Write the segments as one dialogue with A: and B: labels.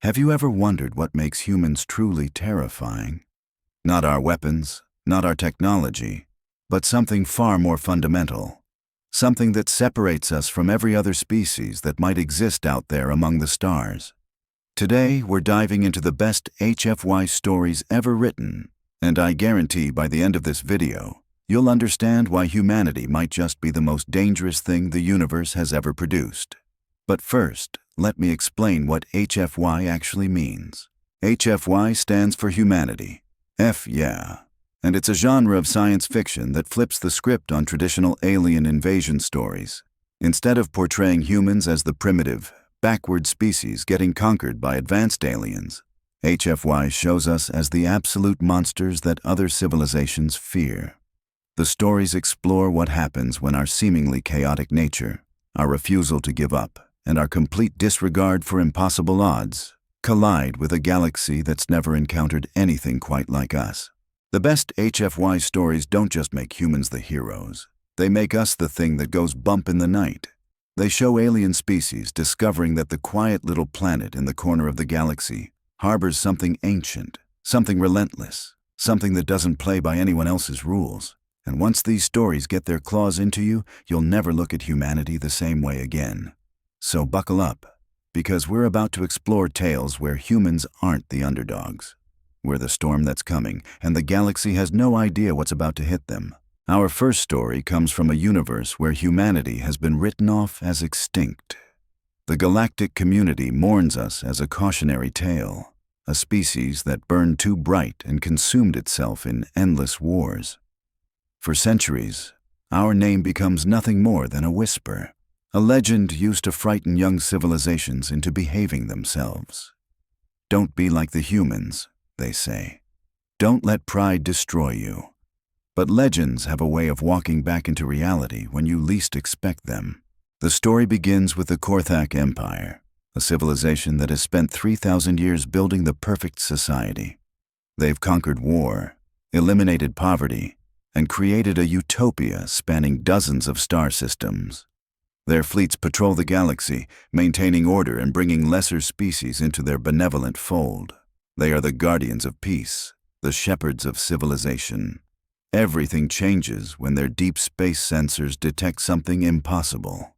A: Have you ever wondered what makes humans truly terrifying? Not our weapons, not our technology, but something far more fundamental. Something that separates us from every other species that might exist out there among the stars. Today, we're diving into the best HFY stories ever written, and I guarantee by the end of this video, you'll understand why humanity might just be the most dangerous thing the universe has ever produced. But first, let me explain what HFY actually means. HFY stands for humanity. F, yeah. And it's a genre of science fiction that flips the script on traditional alien invasion stories. Instead of portraying humans as the primitive, backward species getting conquered by advanced aliens, HFY shows us as the absolute monsters that other civilizations fear. The stories explore what happens when our seemingly chaotic nature, our refusal to give up, and our complete disregard for impossible odds collide with a galaxy that's never encountered anything quite like us. The best HFY stories don't just make humans the heroes. They make us the thing that goes bump in the night. They show alien species discovering that the quiet little planet in the corner of the galaxy harbors something ancient, something relentless, something that doesn't play by anyone else's rules. And once these stories get their claws into you, you'll never look at humanity the same way again. So buckle up, because we're about to explore tales where humans aren't the underdogs. We're the storm that's coming, and the galaxy has no idea what's about to hit them. Our first story comes from a universe where humanity has been written off as extinct. The galactic community mourns us as a cautionary tale, a species that burned too bright and consumed itself in endless wars. For centuries, our name becomes nothing more than a whisper. A legend used to frighten young civilizations into behaving themselves. Don't be like the humans, they say. Don't let pride destroy you. But legends have a way of walking back into reality when you least expect them. The story begins with the Korthak Empire, a civilization that has spent 3,000 years building the perfect society. They've conquered war, eliminated poverty, and created a utopia spanning dozens of star systems. Their fleets patrol the galaxy, maintaining order and bringing lesser species into their benevolent fold. They are the guardians of peace, the shepherds of civilization. Everything changes when their deep space sensors detect something impossible.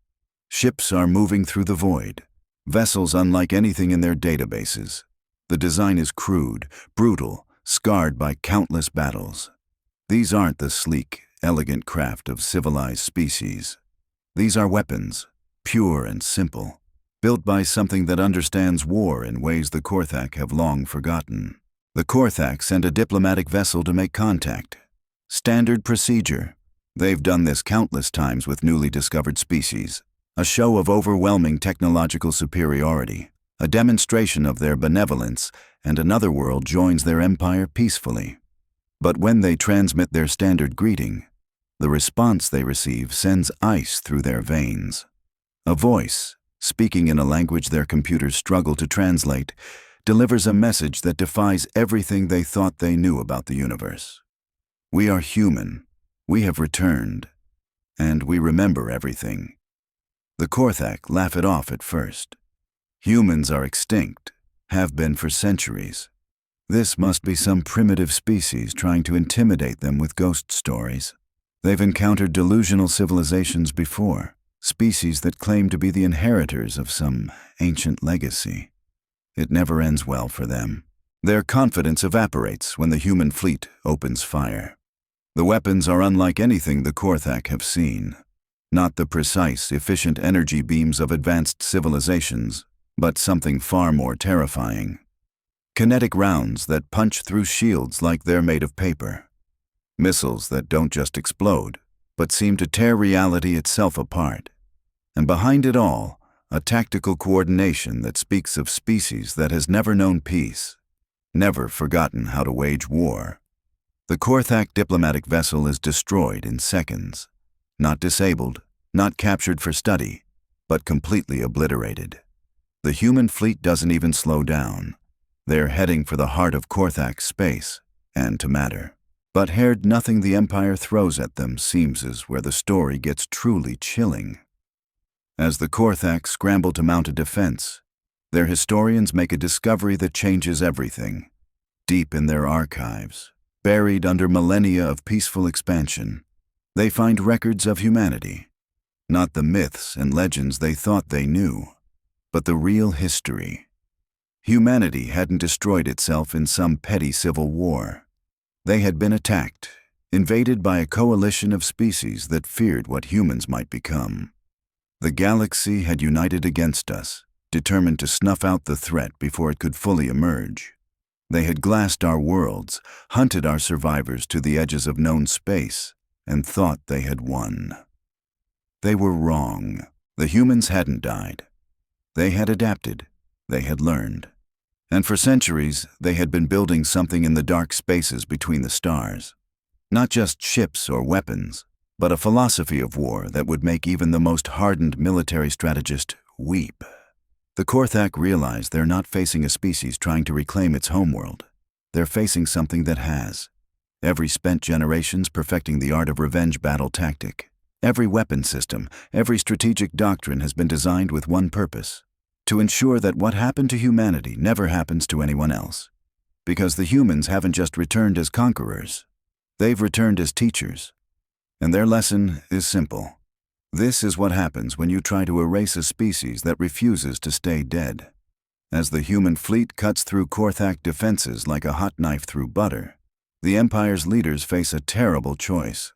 A: Ships are moving through the void, vessels unlike anything in their databases. The design is crude, brutal, scarred by countless battles. These aren't the sleek, elegant craft of civilized species. These are weapons, pure and simple, built by something that understands war in ways the Korthak have long forgotten. The Korthak send a diplomatic vessel to make contact. Standard procedure. They've done this countless times with newly discovered species. A show of overwhelming technological superiority, a demonstration of their benevolence, and another world joins their empire peacefully. But when they transmit their standard greeting, the response they receive sends ice through their veins. A voice, speaking in a language their computers struggle to translate, delivers a message that defies everything they thought they knew about the universe. We are human, we have returned, and we remember everything. The Korthak laugh it off at first. Humans are extinct, have been for centuries. This must be some primitive species trying to intimidate them with ghost stories. They've encountered delusional civilizations before, species that claim to be the inheritors of some ancient legacy. It never ends well for them. Their confidence evaporates when the human fleet opens fire. The weapons are unlike anything the Korthak have seen. Not the precise, efficient energy beams of advanced civilizations, but something far more terrifying. Kinetic rounds that punch through shields like they're made of paper. Missiles that don't just explode, but seem to tear reality itself apart. And behind it all, a tactical coordination that speaks of species that has never known peace, never forgotten how to wage war. The Korthak diplomatic vessel is destroyed in seconds. Not disabled, not captured for study, but completely obliterated. The human fleet doesn't even slow down. They're heading for the heart of Korthak's space, and to matter. But heard nothing the Empire throws at them seems as where the story gets truly chilling. As the Korthak scramble to mount a defense, Their historians make a discovery that changes everything. Deep in their archives, buried under millennia of peaceful expansion, they find records of humanity. Not the myths and legends they thought they knew, but the real history. Humanity hadn't destroyed itself in some petty civil war. They had been attacked, invaded by a coalition of species that feared what humans might become. The galaxy had united against us, determined to snuff out the threat before it could fully emerge. They had glassed our worlds, hunted our survivors to the edges of known space, and thought they had won. They were wrong. The humans hadn't died. They had adapted. They had learned. And for centuries, they had been building something in the dark spaces between the stars. Not just ships or weapons, but a philosophy of war that would make even the most hardened military strategist weep. The Korthak realize they're not facing a species trying to reclaim its homeworld. They're facing something that has. Every spent generations perfecting the art of revenge battle tactic. Every weapon system, every strategic doctrine has been designed with one purpose: to ensure that what happened to humanity never happens to anyone else. Because the humans haven't just returned as conquerors. They've returned as teachers. And their lesson is simple. This is what happens when you try to erase a species that refuses to stay dead. As the human fleet cuts through Korthak defenses like a hot knife through butter, the Empire's leaders face a terrible choice.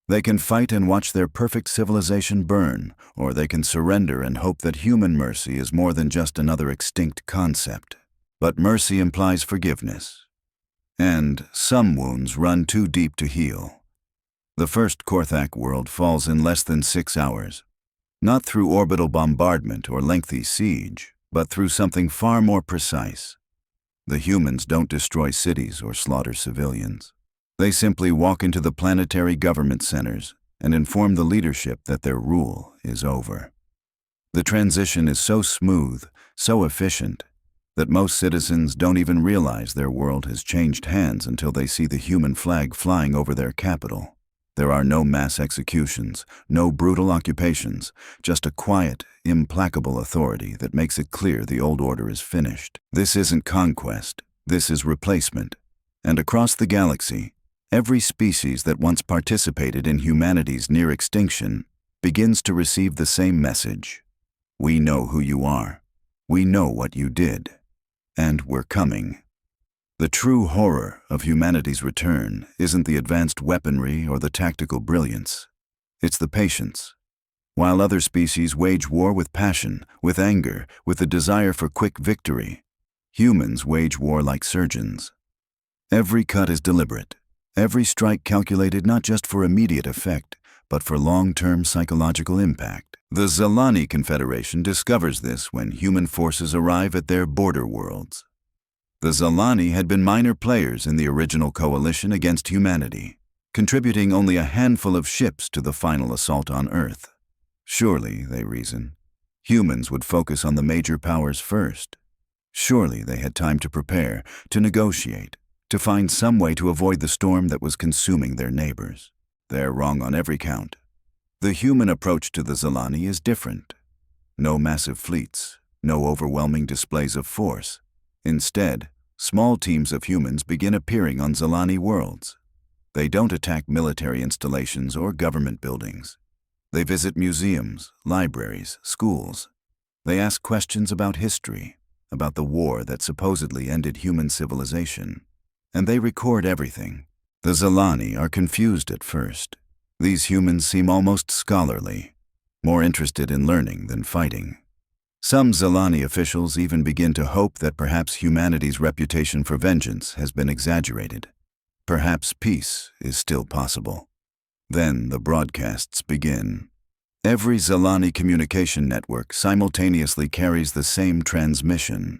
A: They can fight and watch their perfect civilization burn, or they can surrender and hope that human mercy is more than just another extinct concept. But mercy implies forgiveness. And some wounds run too deep to heal. The first Korthak world falls in less than 6 hours. Not through orbital bombardment or lengthy siege, but through something far more precise. The humans don't destroy cities or slaughter civilians. They simply walk into the planetary government centers and inform the leadership that their rule is over. The transition is so smooth, so efficient, that most citizens don't even realize their world has changed hands until they see the human flag flying over their capital. There are no mass executions, no brutal occupations, just a quiet, implacable authority that makes it clear the old order is finished. This isn't conquest, this is replacement. And across the galaxy, every species that once participated in humanity's near extinction begins to receive the same message. We know who you are. We know what you did. And we're coming. The true horror of humanity's return isn't the advanced weaponry or the tactical brilliance. It's the patience. While other species wage war with passion, with anger, with the desire for quick victory, humans wage war like surgeons. Every cut is deliberate. Every strike calculated not just for immediate effect, but for long-term psychological impact. The Zalani Confederation discovers this when human forces arrive at their border worlds. The Zalani had been minor players in the original coalition against humanity, contributing only a handful of ships to the final assault on Earth. Surely, they reason, humans would focus on the major powers first. Surely they had time to prepare, to negotiate, to find some way to avoid the storm that was consuming their neighbors. They're wrong on every count. The human approach to the Zalani is different. No massive fleets, no overwhelming displays of force. Instead, small teams of humans begin appearing on Zalani worlds. They don't attack military installations or government buildings. They visit museums, libraries, schools. They ask questions about history, about the war that supposedly ended human civilization. And they record everything. The Zalani are confused at first. These humans seem almost scholarly, more interested in learning than fighting. Some Zalani officials even begin to hope that perhaps humanity's reputation for vengeance has been exaggerated. Perhaps peace is still possible. Then the broadcasts begin. Every Zalani communication network simultaneously carries the same transmission.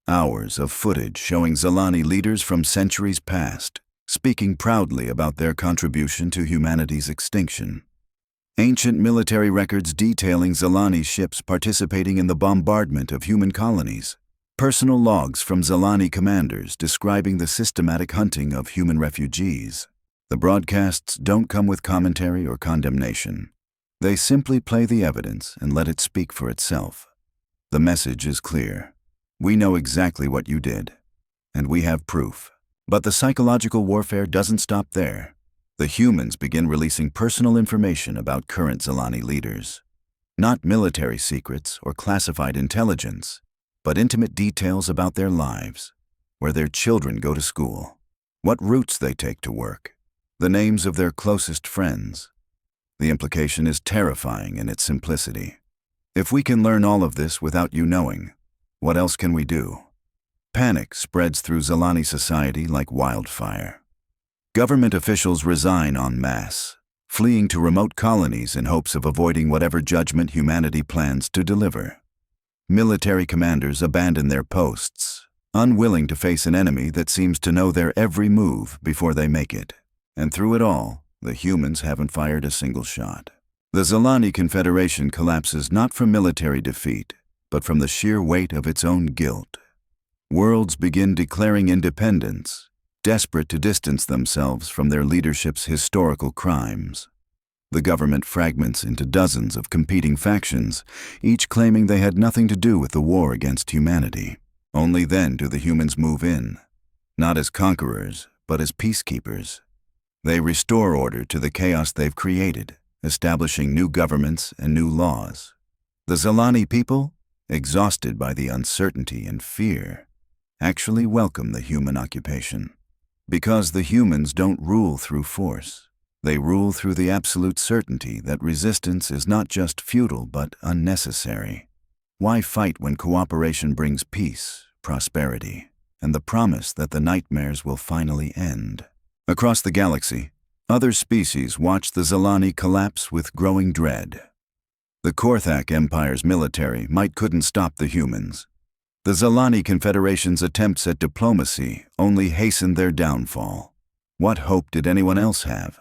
A: Hours of footage showing Zalani leaders from centuries past, speaking proudly about their contribution to humanity's extinction. Ancient military records detailing Zalani ships participating in the bombardment of human colonies. Personal logs from Zalani commanders describing the systematic hunting of human refugees. The broadcasts don't come with commentary or condemnation. They simply play the evidence and let it speak for itself. The message is clear. We know exactly what you did. And we have proof. But the psychological warfare doesn't stop there. The humans begin releasing personal information about current Zilani leaders. Not military secrets or classified intelligence, but intimate details about their lives, where their children go to school, what routes they take to work, the names of their closest friends. The implication is terrifying in its simplicity. If we can learn all of this without you knowing, what else can we do? Panic spreads through Zilani society like wildfire. Government officials resign en masse, fleeing to remote colonies in hopes of avoiding whatever judgment humanity plans to deliver. Military commanders abandon their posts, unwilling to face an enemy that seems to know their every move before they make it. And through it all, the humans haven't fired a single shot. The Zilani Confederation collapses not from military defeat, but from the sheer weight of its own guilt. Worlds begin declaring independence, desperate to distance themselves from their leadership's historical crimes. The government fragments into dozens of competing factions, each claiming they had nothing to do with the war against humanity. Only then do the humans move in, not as conquerors, but as peacekeepers. They restore order to the chaos they've created, establishing new governments and new laws. The Zilani people, exhausted by the uncertainty and fear, actually welcome the human occupation. Because the humans don't rule through force. They rule through the absolute certainty that resistance is not just futile but unnecessary. Why fight when cooperation brings peace, prosperity, and the promise that the nightmares will finally end? Across the galaxy, other species watch the Zilani collapse with growing dread. The Korthak Empire's military might couldn't stop the humans. The Zilani Confederation's attempts at diplomacy only hastened their downfall. What hope did anyone else have?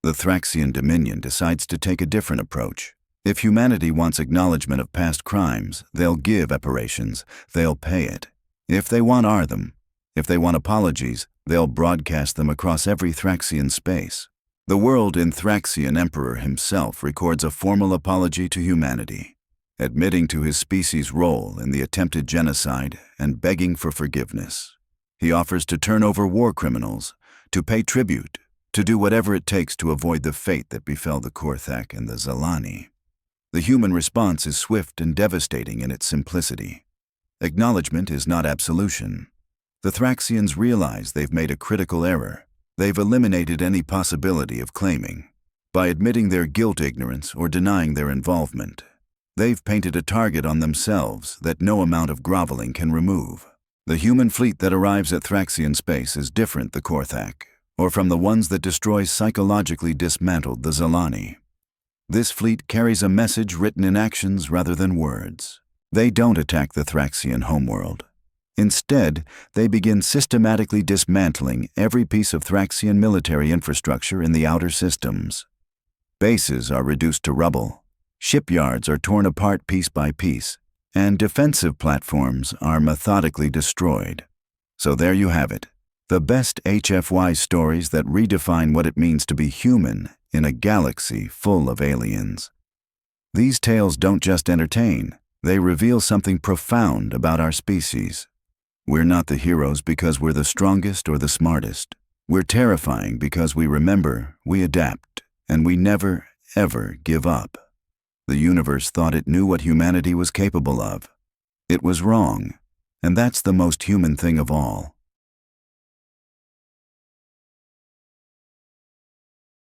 A: The Thraxian Dominion decides to take a different approach. If humanity wants acknowledgement of past crimes, they'll give reparations, they'll pay it. If they want Artham, if they want apologies, they'll broadcast them across every Thraxian space. The world in Thraxian Emperor himself records a formal apology to humanity, admitting to his species' role in the attempted genocide and begging for forgiveness. He offers to turn over war criminals, to pay tribute, to do whatever it takes to avoid the fate that befell the Korthak and the Zilani. The human response is swift and devastating in its simplicity. Acknowledgement is not absolution. The Thraxians realize they've made a critical error. They've eliminated any possibility of claiming. By admitting their guilt, ignorance, or denying their involvement, they've painted a target on themselves that no amount of groveling can remove. The human fleet that arrives at Thraxian space is different the Korthak, or from the ones that destroys psychologically dismantled the Zilani. This fleet carries a message written in actions rather than words. They don't attack the Thraxian homeworld. Instead, they begin systematically dismantling every piece of Thraxian military infrastructure in the outer systems. Bases are reduced to rubble, shipyards are torn apart piece by piece, and defensive platforms are methodically destroyed. So there you have it, the best HFY stories that redefine what it means to be human in a galaxy full of aliens. These tales don't just entertain, they reveal something profound about our species. We're not the heroes because we're the strongest or the smartest. We're terrifying because we remember, we adapt, and we never, ever give up. The universe thought it knew what humanity was capable of. It was wrong, and that's the most human thing of all.